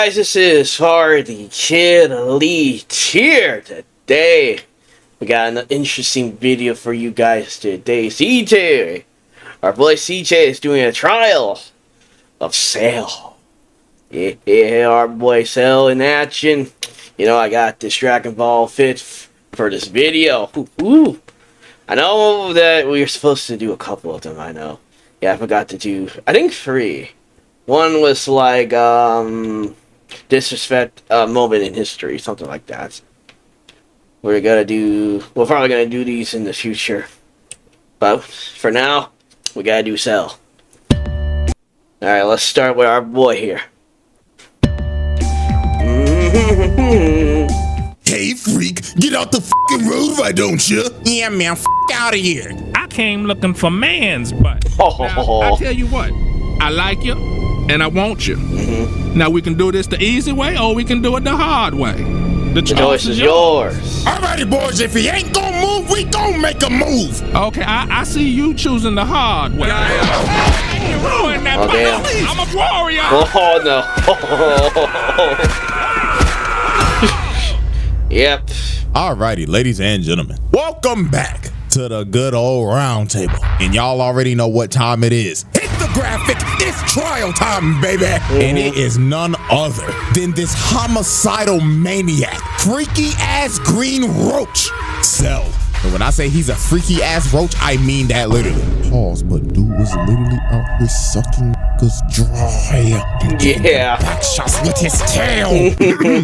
guys, this is PartyKid Elite here today. We got an interesting video for you guys today. CJ, our boy CJ is doing a trial of Cell. Yeah, our boy Cell in action. You know, I got this Dragon Ball fit for this video. Ooh. I know that we were supposed to do a couple of them, I know. Yeah, I forgot to do, I think 3. One was like, disrespect moment in history, something like that. We're probably gonna do these in the future. But for now, we gotta do Cell. Alright, let's start with our boy here. Hey freak, get out the fucking road, why don't you? Yeah, man, out of here. I came looking for man's butt. Now, I tell you what, I like you, and I want you. Now we can do this the easy way, or we can do it the hard way. The choice is yours. Alrighty, boys, if he ain't gonna move, we gonna make a move. Okay, I see you choosing the hard way. Ruin that damn. I'm a warrior. Oh no. Yep. Alrighty, ladies and gentlemen, welcome back to the good old round table. And y'all already know what time it is. Hit the graphic, it's trial time, baby. And it is none other than this homicidal maniac, freaky ass green roach, Cell. And when I say he's a freaky ass roach, I mean that literally. Pause, but dude was literally out here sucking niggas dry. Yeah. Back shots with his tail.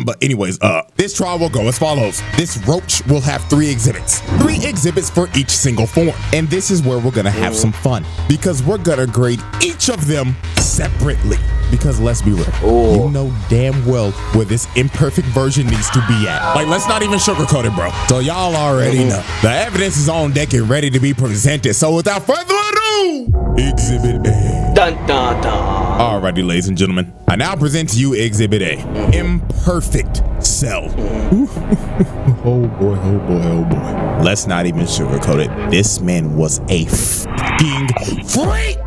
But anyways, this trial will go as follows. This roach will have 3 exhibits. 3 exhibits for each single form. And this is where we're gonna have some fun, because we're gonna grade each of them separately. Because let's be real, you know damn well where this imperfect version needs to be at. Like, let's not even sugarcoat it, bro. So y'all already know. The evidence is on deck and ready to be presented. So without further ado, Exhibit A. Dun dun dun. Alrighty, ladies and gentlemen, I now present to you Exhibit A. Imperfect Cell. Oh boy, oh boy, oh boy. Let's not even sugarcoat it. This man was a fucking freak.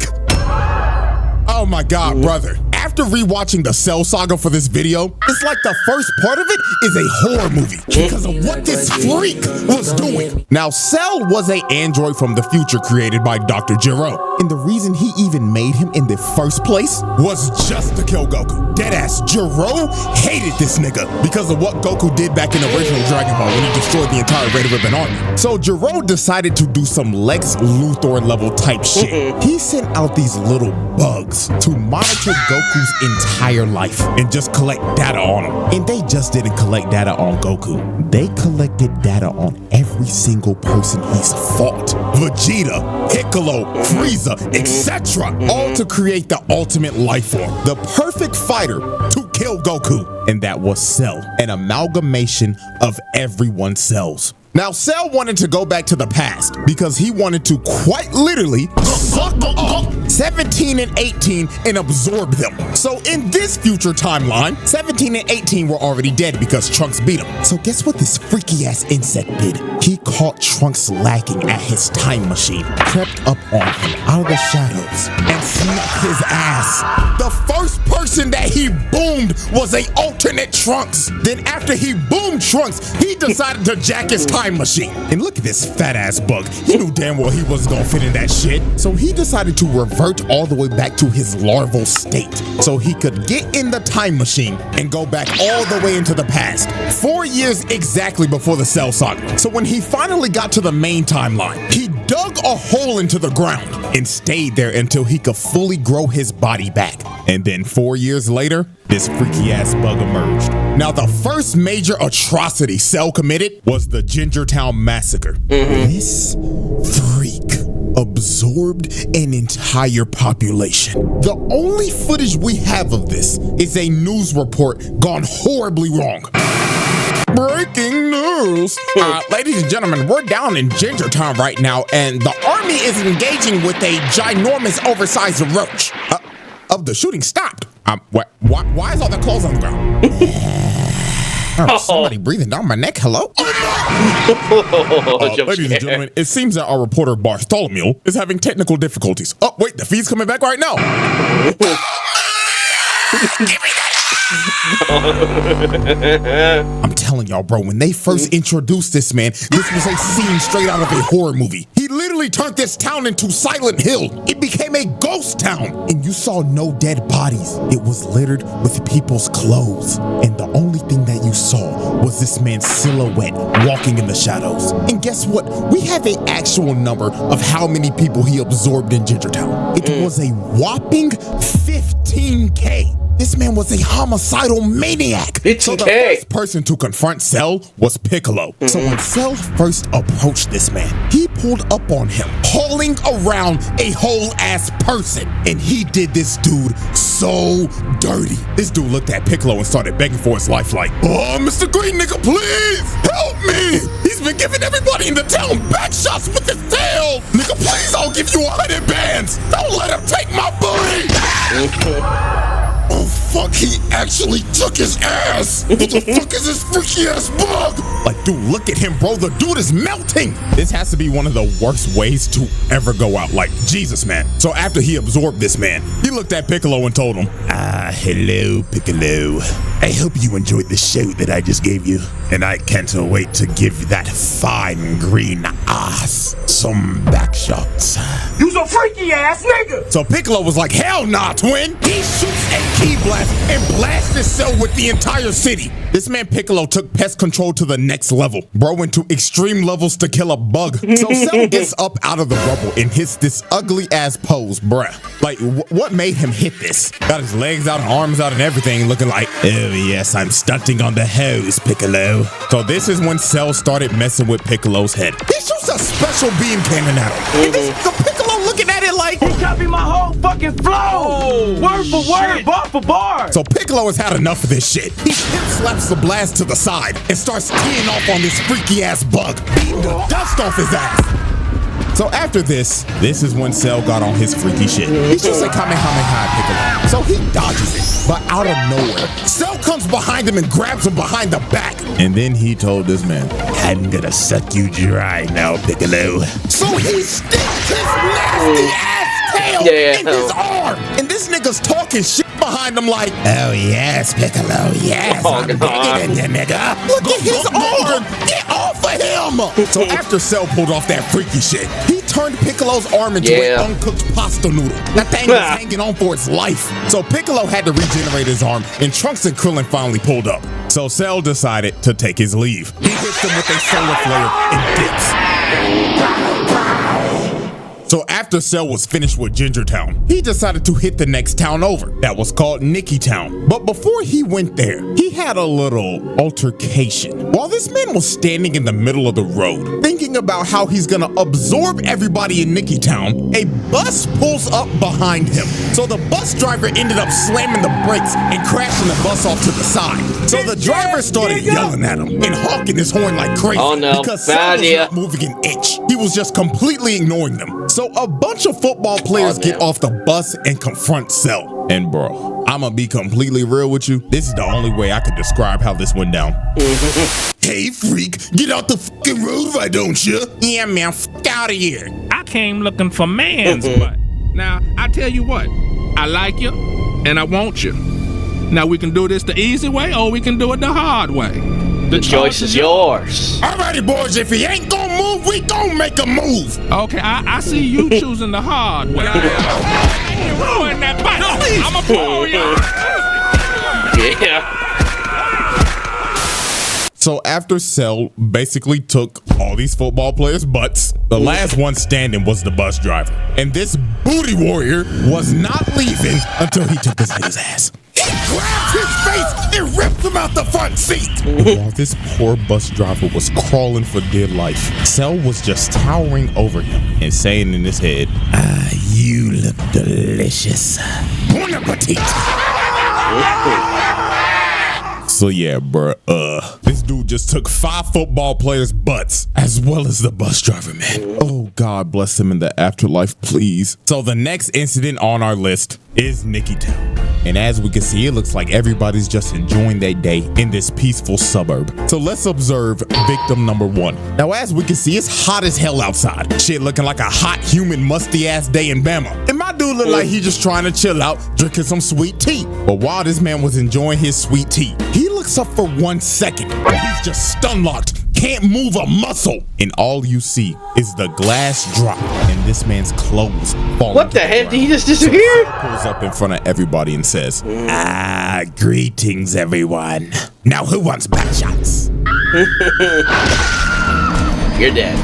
Oh my God, brother. After rewatching the Cell saga for this video, it's like the first part of it is a horror movie because of what this freak was doing. Now, Cell was an android from the future created by Dr. Gero. And the reason he even made him in the first place was just to kill Goku. Deadass, Gero hated this nigga because of what Goku did back in the original Dragon Ball when he destroyed the entire Red Ribbon Army. So Gero decided to do some Lex Luthor level type shit. He sent out these little bugs to monitor Goku's entire life and just collect data on him. And they just didn't collect data on Goku. They collected data on every single person he's fought. Vegeta, Piccolo, Frieza, etc. All to create the ultimate life form, the perfect fighter to kill Goku. And that was Cell, an amalgamation of everyone's cells. Now, Cell wanted to go back to the past because he wanted to quite literally suck up 17 and 18 and absorb them. So in this future timeline, 17 and 18 were already dead because Trunks beat him. So guess what this freaky ass insect did? He caught Trunks lacking at his time machine, crept up on him out of the shadows, and snuck his ass. The first person that he boomed was a alternate Trunks. Then after he boomed Trunks, he decided to jack his time machine. And look at this fat ass bug. He knew damn well he wasn't gonna fit in that shit. So he decided to revert all the way back to his larval state so he could get in the time machine and go back all the way into the past. 4 years exactly before the Cell saga. So when he finally got to the main timeline, he dug a hole into the ground and stayed there until he could fully grow his body back. And then 4 years later, this freaky ass bug emerged. Now, the first major atrocity Cell committed was the Gingertown Massacre. This freak absorbed an entire population. The only footage we have of this is a news report gone horribly wrong. Breaking news. Ladies and gentlemen, we're down in Gingertown right now, and the army is engaging with a ginormous oversized roach. The shooting stopped. Why is all the clothes on the ground? Somebody breathing down my neck. Hello? Ladies and gentlemen, it seems that our reporter Bartholomew is having technical difficulties. Oh, wait, the feed's coming back right now. Give me that I'm telling y'all, bro, when they first introduced this man, this was a scene straight out of a horror movie. He literally turned this town into Silent Hill. It became a ghost town, and you saw no dead bodies. It was littered with people's clothes, and the only thing that you saw was this man's silhouette walking in the shadows. And guess what? We have an actual number of how many people he absorbed in Gingertown. It was a whopping 15K. This man was a homicidal maniac. So the first person to confront Cell was Piccolo. So when Cell first approached this man, he pulled up on him, hauling around a whole ass person. And he did this dude so dirty. This dude looked at Piccolo and started begging for his life like, "Oh, Mr. Green nigga, please help me. He's been giving everybody in the town back shots with his tail. Nigga, please, I'll give you 100 bands. Don't let him take my booty." Oh fuck, he actually took his ass! What the fuck is this freaky ass bug? Like, dude, look at him, bro. The dude is melting. This has to be one of the worst ways to ever go out. Like, Jesus, man. So after he absorbed this man, he looked at Piccolo and told him, hello, Piccolo. I hope you enjoyed the show that I just gave you. And I can't wait to give that fine green ass some back shots. You's a freaky ass nigga! So Piccolo was like, hell nah, twin. He shoots a key blast and blasts his Cell with the entire city. This man Piccolo took pest control to the next level. Bro went to extreme levels to kill a bug. So Cell gets up out of the rubble and hits this ugly ass pose, bruh. Like, what made him hit this? Got his legs out, arms out and everything, looking like, oh yes, I'm stunting on the hose, Piccolo. So this is when Cell started messing with Piccolo's head. He shoots a special beam cannon at him. And this the Piccolo looking at it like, he copied my whole fucking flow! Word for word, bar for bar! So Piccolo has had enough of this shit. He hip slaps the blast to the side and starts teeing off on this freaky ass bug, beating the dust off his ass. So after this is when Cell got on his freaky shit. He shoots a Kamehameha Piccolo, so he dodges it. But out of nowhere, Cell comes behind him and grabs him behind the back. And then he told this man, I'm gonna suck you dry now, Piccolo. So he sticks his nasty ass tail in his arm. And this nigga's talking shit behind him like, oh yes, Piccolo, yes, I'm bigger than you, nigga. Look at his arm. Get off of him. So after Cell pulled off that freaky shit, he turned Piccolo's arm into an uncooked pasta noodle. That thing was hanging on for its life. So Piccolo had to regenerate his arm, and Trunks and Krillin finally pulled up. So Cell decided to take his leave. He hits them with a solar flare and dips. So after Cell was finished with Gingertown, he decided to hit the next town over. That was called Nicky Town. But before he went there, he had a little altercation. While this man was standing in the middle of the road, thinking about how he's gonna absorb everybody in Nicky Town, a bus pulls up behind him. So the bus driver ended up slamming the brakes and crashing the bus off to the side. So the driver started yelling at him and honking his horn like crazy. Oh no, because Cell was not moving an inch. He was just completely ignoring them. So a bunch of football players get off the bus and confront Cell. And bro, I'ma be completely real with you. This is the only way I could describe how this went down. Hey freak, get out the fucking road, why don't you? Yeah man, fuck out of here. I came looking for man's butt. Now, I tell you what, I like you and I want you. Now we can do this the easy way or we can do it the hard way. The choice is yours. Alrighty, boys, if he ain't gonna move, we gonna make a move. Okay, I see you choosing the hard way. Ruin that bike. No, I'm a pull you. Yeah. So after Cell basically took all these football players' butts, the last one standing was the bus driver. And this booty warrior was not leaving until he took this nigga's ass. He grabbed his face and ripped him out the front seat. While this poor bus driver was crawling for dear life, Cell was just towering over him and saying in his head, you look delicious. Bon appetit. So yeah, bruh, this dude just took 5 football players' butts, as well as the bus driver, man. Oh, God bless him in the afterlife, please. So the next incident on our list is Nikki Town. And as we can see, it looks like everybody's just enjoying their day in this peaceful suburb. So let's observe victim number 1. Now, as we can see, it's hot as hell outside. Shit looking like a hot, humid, musty ass day in Bama. And my dude looked like he just trying to chill out, drinking some sweet tea. But while this man was enjoying his sweet tea, he looks up for 1 second. He's just stun locked. Can't move a muscle, and all you see is the glass drop and this man's clothes falling. What the heck? Did he just disappear? So pulls up in front of everybody and says, greetings everyone. Now who wants back shots? You're dead.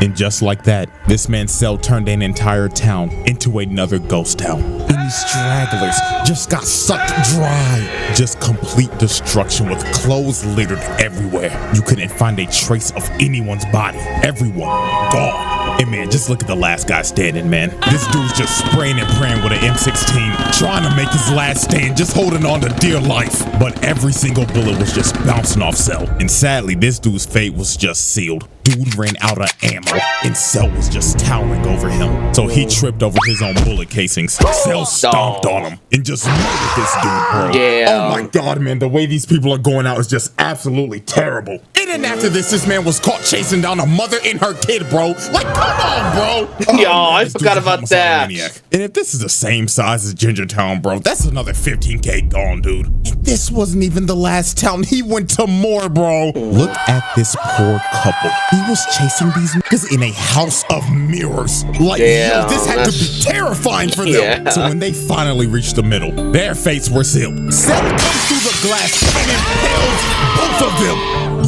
And just like that, this man's cell turned an entire town into another ghost town. And these stragglers just got sucked dry. Just complete destruction with clothes littered everywhere. You couldn't find a trace of anyone's body. Everyone gone. And man, just look at the last guy standing, man. This dude's just spraying and praying with an M16, trying to make his last stand, just holding on to dear life. But every single bullet was just bouncing off Cell. And sadly, this dude's fate was just sealed. Dude ran out of ammo, and Cell was just towering over him. So he tripped over his own bullet casings. Cell stomped on him and just murdered this dude, bro. Yeah. Oh my God, man, the way these people are going out is just absolutely terrible. And then after this man was caught chasing down a mother and her kid, bro. Like, come on, bro. Yo, I forgot about that. Maniac. And if this is the same size as Ginger Town, bro, that's another 15K gone, dude. And this wasn't even the last town. He went to more, bro. Look at this poor couple. He was chasing these niggas in a house of mirrors. Like, yo, this had to be terrifying for them. So when they finally reached the middle, their fates were sealed. Cell comes through the glass and impales both of them.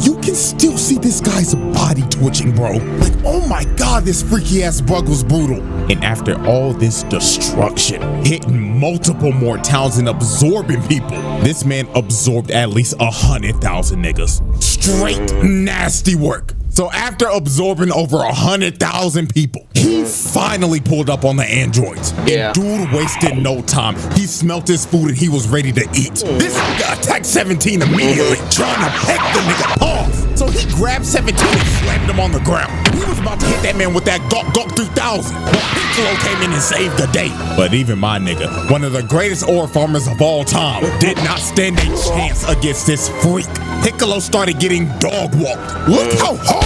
You can still see this guy's body twitching, bro. Like, oh my God, this freaky ass bug was brutal. And after all this destruction, hitting multiple more towns and absorbing people, this man absorbed at least 100,000 niggas. Straight nasty work. So after absorbing over 100,000 people, he finally pulled up on the androids. Yeah. And dude wasted no time. He smelt his food and he was ready to eat. This nigga attacked 17 immediately, trying to peck the nigga paws. So he grabbed 17 and slammed him on the ground. And he was about to hit that man with that Gawk 3000. But Piccolo came in and saved the day. But even my nigga, one of the greatest ore farmers of all time, did not stand a chance against this freak. Piccolo started getting dog walked. Look how hard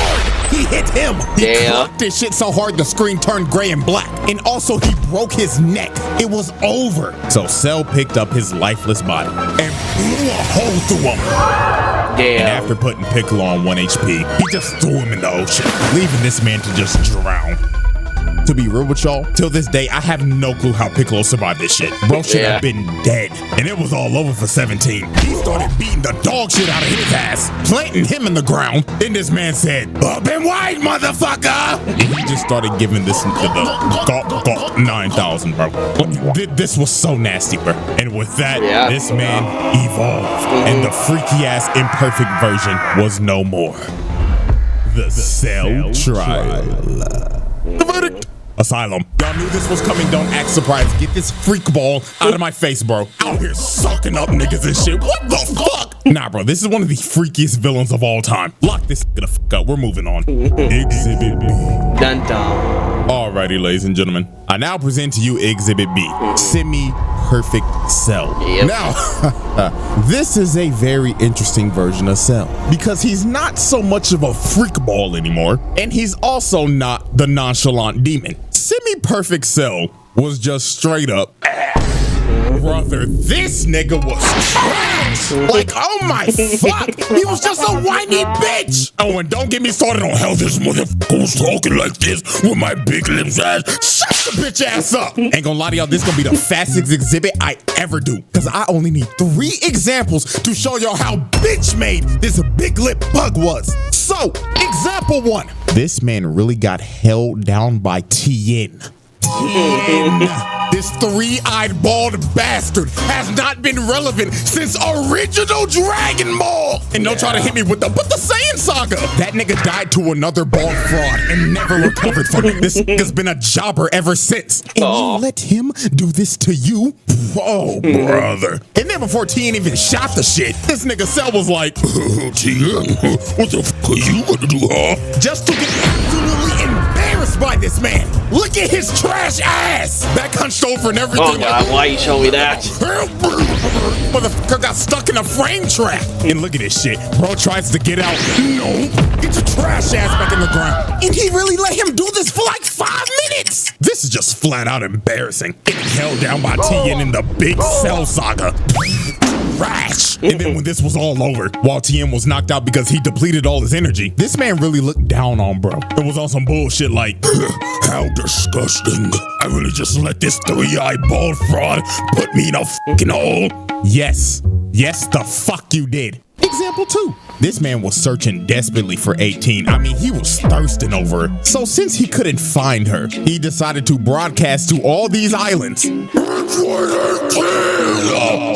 he hit him. He clocked this shit so hard the screen turned gray and black. And also he broke his neck. It was over. So Cell picked up his lifeless body and blew a hole through him. And after putting Piccolo on 1 HP, he just threw him in the ocean, leaving this man to just drown. To be real with y'all, till this day, I have no clue how Piccolo survived this shit. Bro should have been dead. And it was all over for 17. He started beating the dog shit out of his ass, planting him in the ground. Then this man said, up and wide, motherfucker! And he just started giving this nigga the Gawk 9000, bro. This was so nasty, bro. And with that, this man evolved. And the freaky ass imperfect version was no more. The Cell Trial. The verdict. Asylum. Y'all knew this was coming. Don't act surprised. Get this freak ball out of my face, bro. Out here sucking up niggas and shit. What the fuck? Nah, bro. This is one of the freakiest villains of all time. Lock this the fuck up. We're moving on. Exhibit B. Dun dun. Alrighty, ladies and gentlemen. I now present to you Exhibit B. Semi-perfect Cell. Now, this is a very interesting version of Cell because he's not so much of a freak ball anymore, and he's also not the nonchalant demon. Semi-perfect Cell was just straight up. Brother, this nigga was trash. Like, oh my fuck. He was just a whiny bitch. Oh, and don't get me started on how this motherfucker was talking like this with my big lips ass. Shut the bitch ass up. Ain't gonna lie to y'all, this gonna be the fastest exhibit I ever do. Cause I only need 3 examples to show y'all how bitch made this big lip bug was. So, example 1. This man really got held down by Tien. This 3-eyed bald bastard has not been relevant since original Dragon Ball. And don't try to hit me with the Saiyan Saga. That nigga died to another bald fraud and never recovered from it. This nigga's been a jobber ever since. And you let him do this to you? Oh, brother. And then before Tien even shot the shit, this nigga Cell was like, Tien, what the fuck are you gonna do, huh? Just to get absolutely embarrassed judged by this man. Look at his trash ass. Back hunched over and everything. Oh God, why you show me that? Motherfucker got stuck in a frame trap. And look at this shit. Bro tries to get out. No. Get your trash ass back in the ground. And he really let him do this for like 5 minutes. This is just flat out embarrassing. Getting held down by Tien in the big Cell saga. Trash. And then when this was all over, while Tien was knocked out because he depleted all his energy, this man really looked down on bro. It was on some bullshit like, how disgusting. I really just let this 3-eyed bald fraud put me in a fucking hole. Yes. Yes, the fuck you did. Example 2. This man was searching desperately for 18. I mean, he was thirsting over her. So since he couldn't find her, he decided to broadcast to all these islands.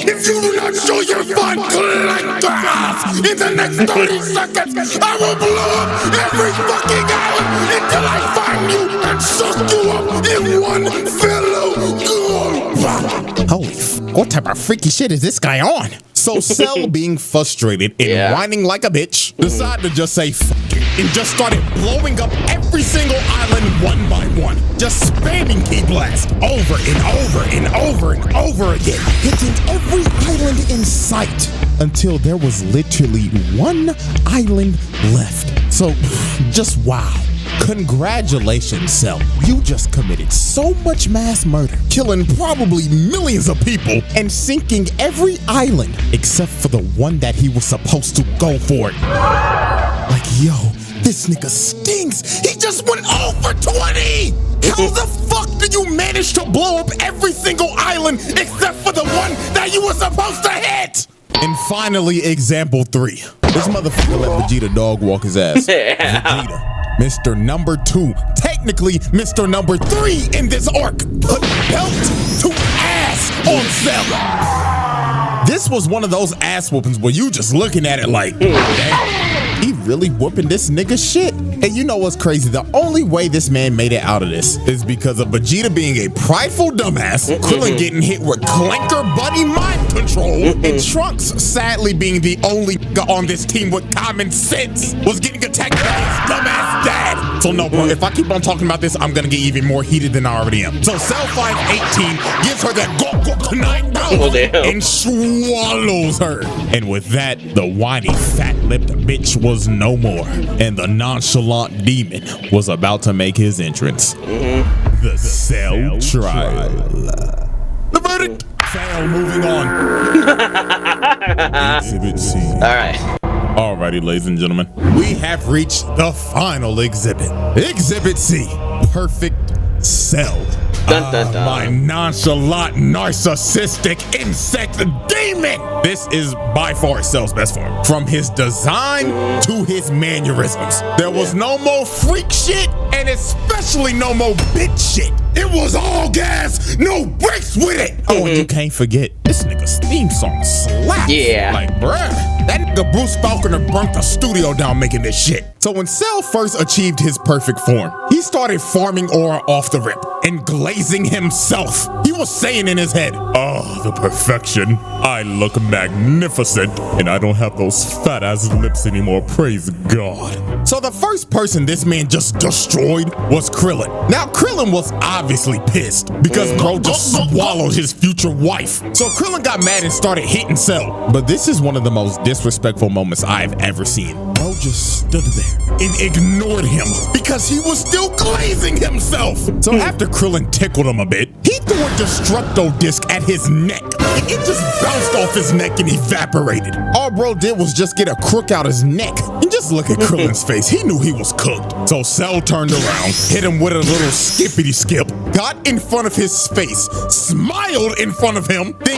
If you do not show your fun collect gas in the next 30 seconds, I will blow up every fucking island until I find you and suck you up in one fellow go. Holy f***, what type of freaky shit is this guy on? So Cell, being frustrated and whining like a bitch, decided to just say f*** it and just started blowing up every single island one by one. Just spamming key blast over and over and over and over again, hitting every island in sight until there was literally one island left. So just wow. Congratulations, Cell. You just committed so much mass murder, killing probably millions of people and sinking every island except for the one that he was supposed to go for. Like, yo, this nigga stinks. He just went over 20. How the fuck did you manage to blow up every single island except for the one that you were supposed to hit? And finally, example 3. This motherfucker let Vegeta dog walk his ass. Vegeta. Mr. Number 2, technically Mr. Number 3 in this arc, put belt to ass on Cell. This was one of those ass whoopings where you just looking at it like, damn, he really whooping this nigga shit. And you know what's crazy? The only way this man made it out of this is because of Vegeta being a prideful dumbass, Krillin getting hit with clanker buddy mind control, and Trunks sadly being the only nigga on this team with common sense was getting attacked by his dumbass dad. So no, bro, if I keep on talking about this, I'm gonna get even more heated than I already am. So Cell finds 18, gives her that go tonight and swallows her. And with that, the whiny fat-lipped bitch was no more, and the nonchalant demon was about to make his entrance. The Cell trial. The verdict. Fail. Moving on. Exhibit C. Alrighty, ladies and gentlemen, we have reached the final exhibit. Exhibit C. Perfect Cell. Dun, dun, dun. My nonchalant, narcissistic insect demon. This is by far Cell's best form. From his design to his mannerisms. There was no more freak shit, and especially no more bitch shit. It was all gas, no brakes with it. Oh, and you can't forget, this nigga's theme song slaps. Yeah. Like, bruh, that nigga Bruce Falconer burnt the studio down making this shit. So when Cell first achieved his perfect form, he started farming aura off the rip and glazing himself. He was saying in his head, oh, the perfection. I look magnificent, and I don't have those fat ass lips anymore, praise God. So the first person this man just destroyed was Krillin. Now Krillin was obviously pissed because bro just swallowed his future wife. So Krillin got mad and started hitting Cell. But this is one of the most disrespectful moments I've ever seen. Bro just stood there and ignored him because he was still glazing himself. So after Krillin tickled him a bit, he threw a Destructo disc at his neck. And it just bounced off his neck and evaporated. All bro did was just get a crook out his neck. And just look at Krillin's face. He knew he was cooked. So Cell turned around, hit him with a little skippity skip, got in front of his face, smiled in front of him, then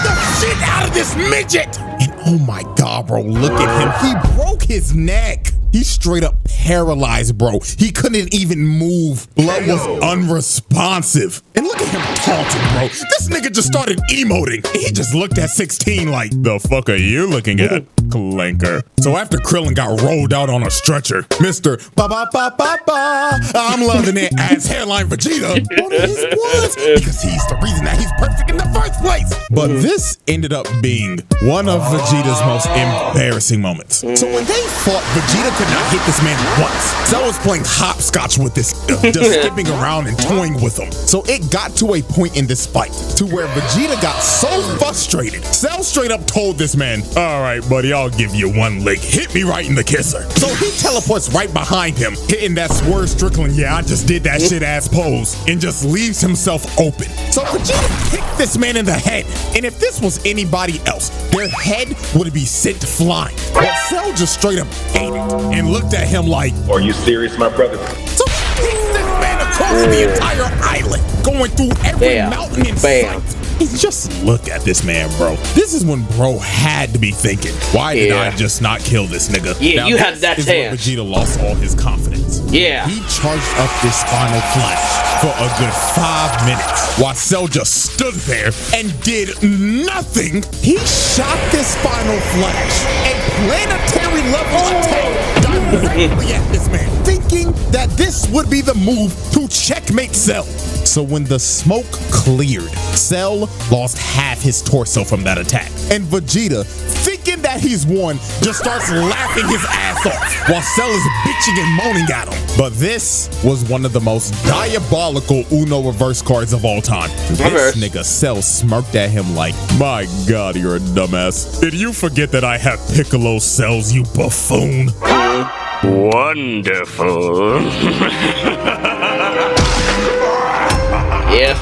the shit out of this midget. And oh my God, bro, look at him. He broke his neck. He's straight up paralyzed, bro. He couldn't even move. Blood was unresponsive. And look at him taunting, bro. This nigga just started emoting. He just looked at 16 like, the fuck are you looking at, clanker? So after Krillin got rolled out on a stretcher, Mr. Ba-ba-ba-ba-ba, I'm loving it as Hairline Vegeta wanted his bloods because he's the reason that he's perfect in the first place. But this ended up being one of Vegeta's most embarrassing moments. So when they fought, Vegeta could not hit this man once. Cell was playing hopscotch with this, just skipping around and toying with him. So it got to a point in this fight to where Vegeta got so frustrated. Cell straight up told this man, all right, buddy, I'll give you one lick. Hit me right in the kisser. So he teleports right behind him, hitting that Swerve Strickland, yeah, I just did that shit ass pose, and just leaves himself open. So Vegeta kicked this man in the head, and if this was anybody else, their head would be sent flying. But Cell just straight up ate it and looked at him like, are you serious, my brother? So he kicks this man across the entire island, going through every mountain in sight. And just look at this man, bro. This is when bro had to be thinking, why did I just not kill this nigga? Yeah, now, you had that chance. Vegeta lost all his confidence. Yeah. He charged up this final flash for a good 5 minutes while Cell just stood there and did nothing. He shot this final flash, a planetary level attack directly at this man, thinking that this would be the move to checkmate Cell. So when the smoke cleared, Cell lost half his torso from that attack. And Vegeta, thinking that he's won, just starts laughing his ass off while Cell is bitching and moaning at him. But this was one of the most diabolical Uno reverse cards of all time. This nigga Cell smirked at him like, my God, you're a dumbass. Did you forget that I have Piccolo cells, you buffoon? Wonderful. Yes.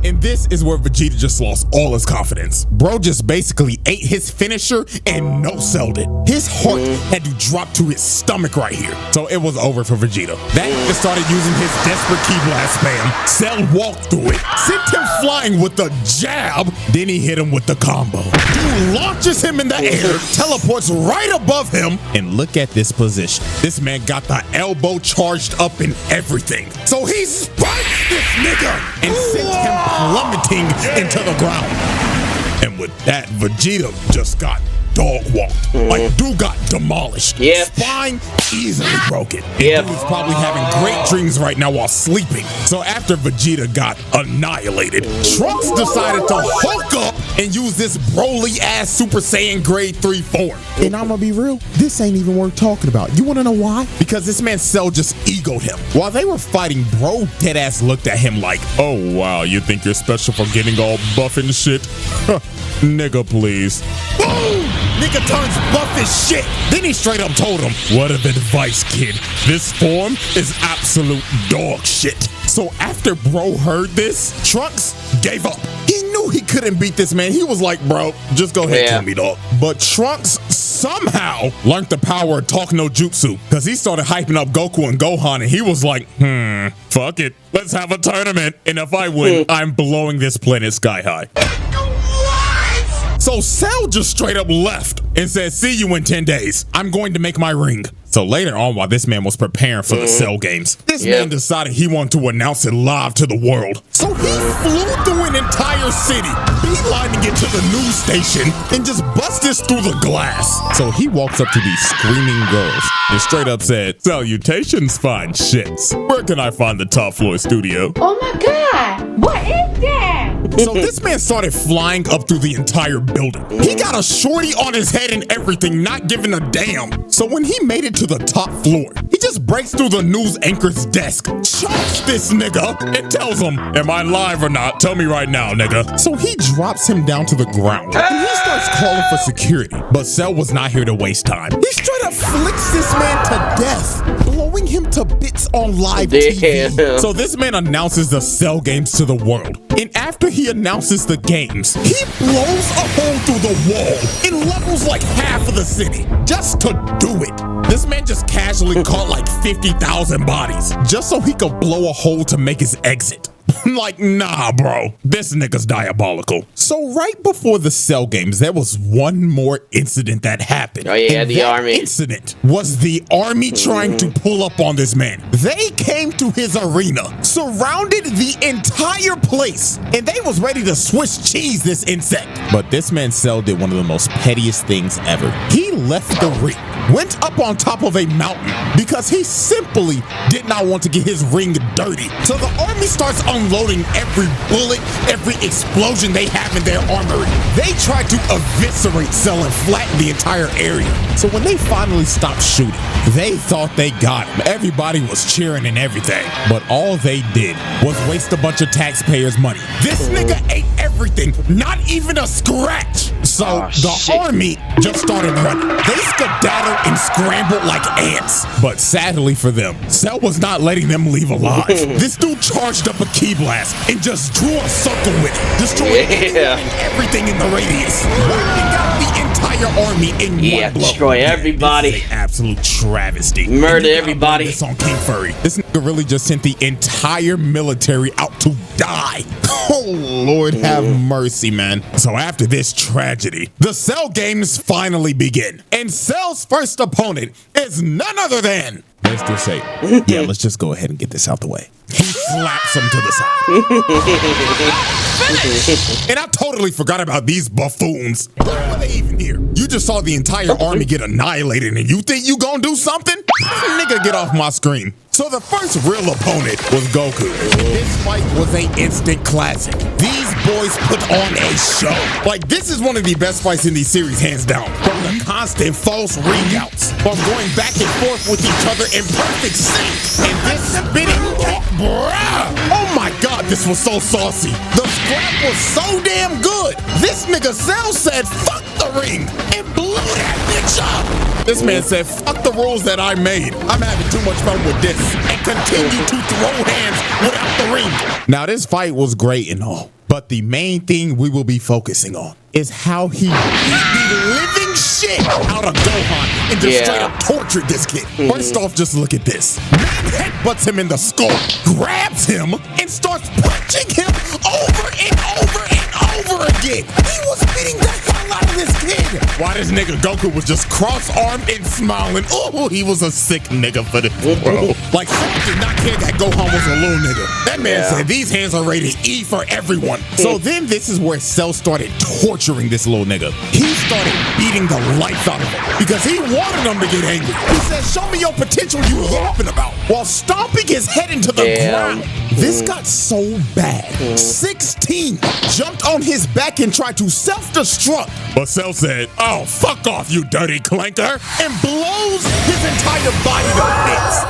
And this is where Vegeta just lost all his confidence. Bro just basically ate his finisher and no-selled it. His heart had to drop to his stomach right here. So it was over for Vegeta. That nigga started using his desperate ki blast spam. Cell walked through it, sent him flying with the jab, then he hit him with the combo. Dude launches him in the air, teleports right above him, and look at this position. This man got the elbow charged up and everything. So he spiked this nigga and sent him plummeting into the ground. And with that, Vegeta just got dog walked. Like, dude got demolished. Spine easily broken. And dude is probably having great dreams right now while sleeping. So after Vegeta got annihilated, Trunks decided to Hulk up and use this Broly ass Super Saiyan grade 3 form. And I'm gonna be real, this ain't even worth talking about. You wanna know why? Because this man Cell just egoed him. While they were fighting, bro deadass looked at him like, oh wow, you think you're special for getting all buff and shit? Nigga, please. Boom! Nigga turns buff as shit. Then he straight up told him, word of advice, kid. This form is absolute dog shit. So after bro heard this, Trunks gave up. He knew he couldn't beat this man. He was like, bro, just go ahead and kill me, dog. But Trunks somehow learned the power of talk no jutsu, because he started hyping up Goku and Gohan, and he was like, fuck it. Let's have a tournament. And if I win, I'm blowing this planet sky high. So Cell just straight up left and said, see you in 10 days. I'm going to make my ring. So later on, while this man was preparing for the Cell games, this man decided he wanted to announce it live to the world. So he flew through an entire city, beelining it to the news station, and just busted through the glass. So he walks up to these screaming girls and straight up said, salutations, fine shits. Where can I find the top floor studio? Oh my God, what is that? So this man started flying up through the entire building. He got a shorty on his head and everything, not giving a damn. So when he made it to the top floor, he just breaks through the news anchor's desk, chokes this nigga, and tells him, am I live or not? Tell me right now, nigga. So he drops him down to the ground, and he starts calling for security. But Cell was not here to waste time. He straight up flicks this man to death, blowing him to bits on live TV. So this man announces the Cell games to the world. And after he announces the games, he blows a hole through the wall and levels like half of the city just to do it. This man just casually caught like 50,000 bodies just so he could blow a hole to make his exit. Like, nah, bro. This nigga's diabolical. So right before the Cell games, there was one more incident that happened. Oh yeah, and the that army. incident was the army trying to pull up on this man. They came to his arena, surrounded the entire place, and they was ready to Swiss cheese this insect. But this man Cell did one of the most pettiest things ever. He left the ring, went up on top of a mountain because he simply did not want to get his ring dirty. So the army army starts unloading every bullet, every explosion they have in their armory. They try to eviscerate Cell and flatten the entire area. So when they finally stopped shooting, they thought they got him. Everybody was cheering and everything. But all they did was waste a bunch of taxpayers' money. This nigga ate everything, not even a scratch. So the army just started running. They skedaddled and scrambled like ants. But sadly for them, Cell was not letting them leave alive. This dude charged up a key blast and just drew a circle with it, destroying anyone and everything in the radius, wiping out the entire army in one blow. Destroy everybody. This is an absolute travesty. Murder everybody. This on King Furry. This nigga really just sent the entire military out to die. Oh Lord, have mercy, man. So after this tragedy, the Cell games finally begin, and Cell's first opponent is none other than Mr. Satan. Yeah, let's just go ahead and get this out the way. He slaps him to the side. And I totally forgot about these buffoons. Why were they even here? You just saw the entire army get annihilated and you think you gonna do something? Nigga, get off my screen. So the first real opponent was Goku. This fight was an instant classic. These boys put on a show. Like, this is one of the best fights in the series, hands down. From the constant false ring-outs, from going back and forth with each other in perfect sync. And this spitting kick, bruh. Oh my God, this was so saucy. The scrap was so damn good. This nigga Cell said, fuck the ring, and blew that bitch up. This man said, fuck the rules that I made. I'm having too much fun with this. And continue to throw hands without the ring. Now, this fight was great and all, but the main thing we will be focusing on is how he beat the living shit out of Gohan and just straight up tortured this kid. First off, just look at this. Man headbutts him in the skull, grabs him, and starts punching him over and over and over again. He was beating the hell out of this kid. Why this nigga Goku was just cross-armed and smiling. Oh, he was a sick nigga for this, bro. Like, Cell did not care that Gohan was a little nigga. That man said these hands are rated E for everyone. So then this is where Cell started torturing this little nigga. He started beating the life out of him because he wanted him to get angry. He said, show me your potential you laughing about, while stomping his head into the ground. This got so bad. 16 jumped on his back and tried to self-destruct. But Cell said, oh, fuck off, you dirty clanker, and blows his entire body to bits.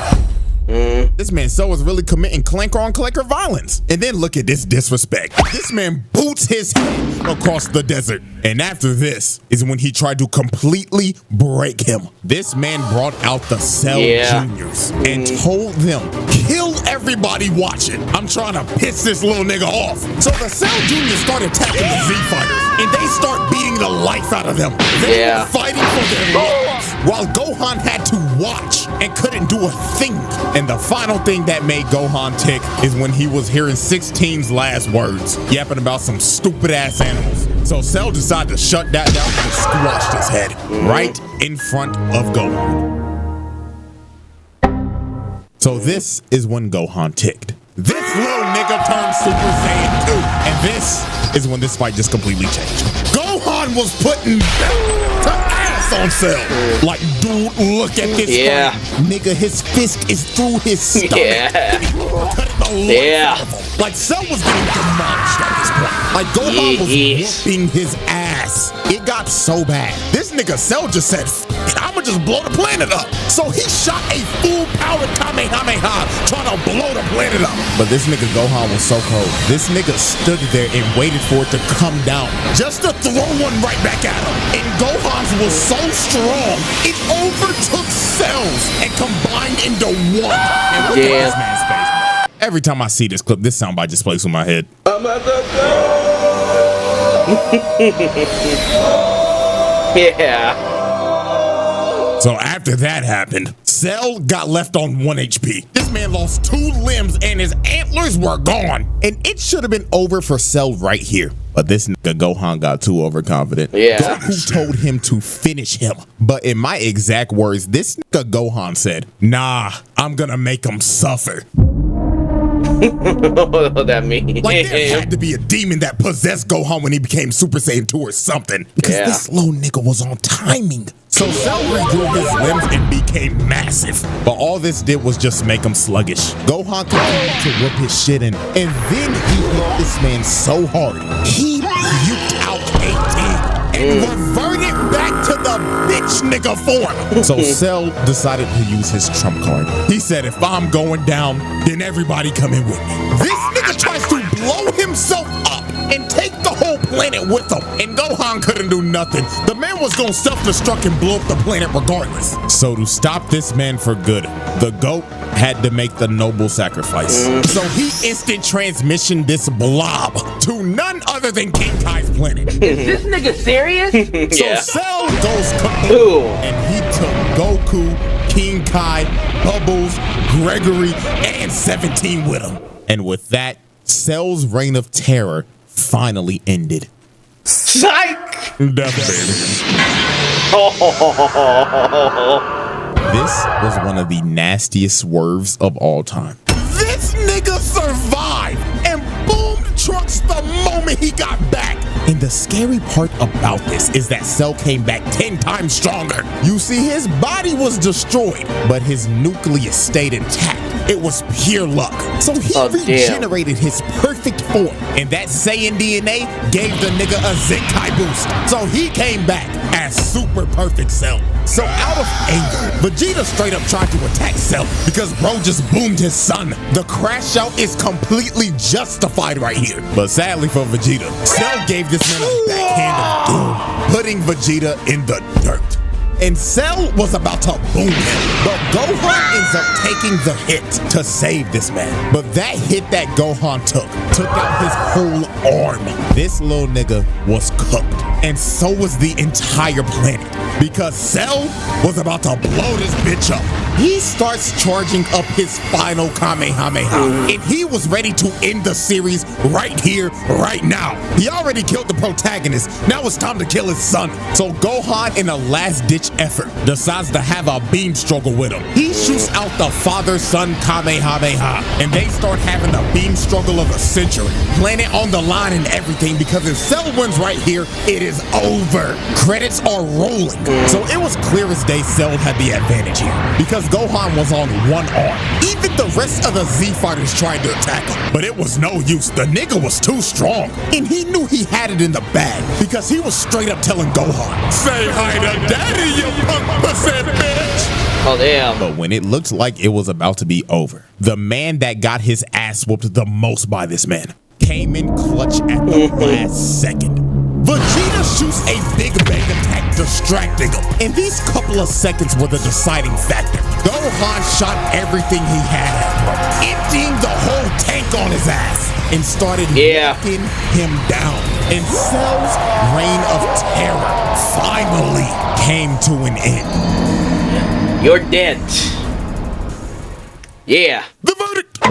This man Cell was really committing clanker on clanker violence. And then look at this disrespect. This man boots his head across the desert. And after this is when he tried to completely break him. This man brought out the Cell Juniors and told them, kill everybody watching. I'm trying to piss this little nigga off. So the Cell Juniors started attacking the Z Fighters and they start beating the life out of them. They were fighting for their lives while Gohan had to watch and couldn't do a thing. And the final thing that made Gohan tick is when he was hearing 16's last words, yapping about some stupid ass animals. So Cell decided to shut that down and squashed his head right in front of Gohan. So this is when Gohan ticked. This little nigga turned Super Saiyan 2. And this is when this fight just completely changed. Gohan was putting to ass on Cell. Like, dude, look at this fight. Nigga, his fist is through his stomach. Like, Cell was getting demolished at this point. Like, Gohan was whooping his ass. It got so bad. This nigga Cell just said, I'ma just blow the planet up. So he shot a full power Kamehameha trying to blow the planet up. But this nigga Gohan was so cold. This nigga stood there and waited for it to come down just to throw one right back at him. And Gohan's was so strong, it overtook Cell's and combined into one. And look at this man's face. Every time I see this clip, this soundbite just plays through my head. So after that happened, Cell got left on 1 HP. This man lost 2 limbs and his antlers were gone. And it should have been over for Cell right here. But this nigga Gohan got too overconfident. Goku told him to finish him. But in my exact words, this nigga Gohan said, nah, I'm gonna make him suffer. What that mean? Like, there had to be a demon that possessed Gohan when he became Super Saiyan 2 or something. Because this little nigga was on timing. So Cell regrew his limbs and became massive. But all this did was just make him sluggish. Gohan continued to whip his shit in, and then he hit this man so hard, he puked out 18 and reverted back to the bitch nigga form. So Cell decided to use his trump card. He said, if I'm going down, then everybody come in with me. This nigga tries to blow himself up and take the whole planet with him. And Gohan couldn't do nothing. The man was gonna self-destruct and blow up the planet regardless. So to stop this man for good, the GOAT had to make the noble sacrifice. So he instant transmission this blob to none other than King Kai's planet. Is this nigga serious? Yeah. So Cell goes kaboom, and he took Goku, King Kai, Bubbles, Gregory, and 17 with him. And with that, Cell's reign of terror finally ended. Psych! Death, This was one of the nastiest swerves of all time. This nigga survived and boomed Trunks the moment he got back. And the scary part about this is that Cell came back 10 times stronger. You see, his body was destroyed, but his nucleus stayed intact. It was pure luck. So he regenerated his perfect form, and that Saiyan DNA gave the nigga a Zenkai boost. So he came back as super perfect Cell. So out of anger, Vegeta straight up tried to attack Cell because bro just boomed his son. The crash out is completely justified right here. But sadly for Vegeta, Cell gave this man a backhand of doom, putting Vegeta in the dirt. And Cell was about to boom him, but Gohan ends up taking the hit to save this man. But that hit that Gohan took out his whole arm. This little nigga was cooked, and so was the entire planet, because Cell was about to blow this bitch up. He starts charging up his final Kamehameha, and he was ready to end the series right here, right now. He already killed the protagonist. Now it's time to kill his son. So Gohan, in a last-ditch effort, decides to have a beam struggle with him. He shoots out the father-son Kamehameha, and they start having a beam struggle of the century. Planet on the line and everything, because if Cell wins right here, it is over. Credits are rolling. So it was clear as day Cell had the advantage here, because Gohan was on one arm. Even the rest of the Z fighters tried to attack him, but it was no use. The nigga was too strong, and he knew he had it in the bag, because he was straight up telling Gohan, "Say hi to daddy, you punk pussy bitch." Oh damn. But when it looked like it was about to be over, the man that got his ass whooped the most by this man came in clutch at the last second. Vegeta shoots a big bang attack, distracting him. And these couple of seconds were the deciding factor. Gohan shot everything he had at him, emptying the whole tank on his ass, and started knocking him down. And Cell's reign of terror finally came to an end. You're dead. Yeah. The verdict.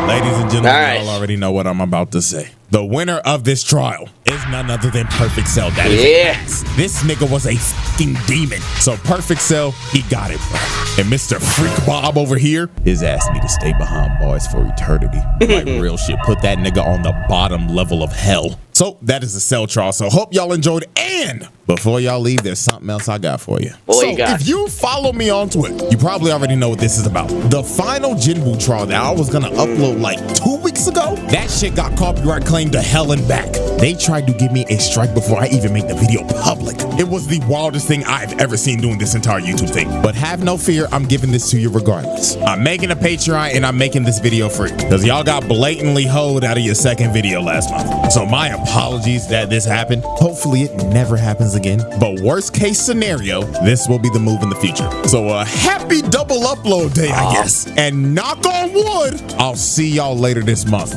Ladies and gentlemen, y'all already know what I'm about to say. The winner of this trial is none other than Perfect Cell. That is this nigga was a fucking demon. So Perfect Cell, he got it, bro. And Mr. Freak Bob over here, his asked me to stay behind bars for eternity. Like real shit. Put that nigga on the bottom level of hell. So that is the Cell trial. So hope y'all enjoyed. And before y'all leave, there's something else I got for you. If you follow me on Twitter, you probably already know what this is about. The final Jinbu trial that I was gonna upload like 2 weeks ago, that shit got copyright claimed to hell and back. They tried to give me a strike before I even made the video public. It was the wildest thing I've ever seen doing this entire YouTube thing. But have no fear, I'm giving this to you regardless. I'm making a Patreon and I'm making this video free, because y'all got blatantly hoed out of your second video last month. So my apologies that this happened. Hopefully it never happens again. But worst case scenario, this will be the move in the future. So a happy double upload day, I guess. And knock on wood, I'll see y'all later this month.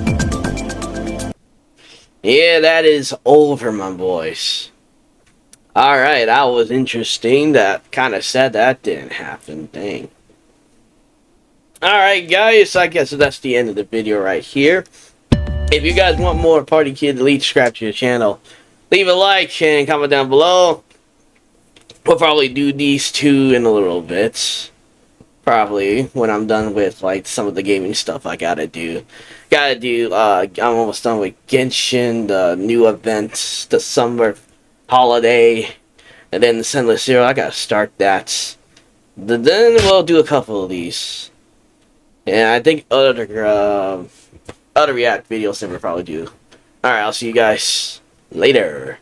Yeah, that is over, my boys. Alright, that was interesting. That kind of said that didn't happen. Dang. Alright, guys, I guess that's the end of the video right here. If you guys want more PartyKid Elite, subscribe to your channel. Leave a like and comment down below. We'll probably do these two in a little bit. Probably when I'm done with like some of the gaming stuff I gotta do. I'm almost done with Genshin, the new events, the summer holiday And then the Sendless Zero, I gotta start that. Then we'll do a couple of these. And I think other React videos that we'll probably do. Alright, I'll see you guys later.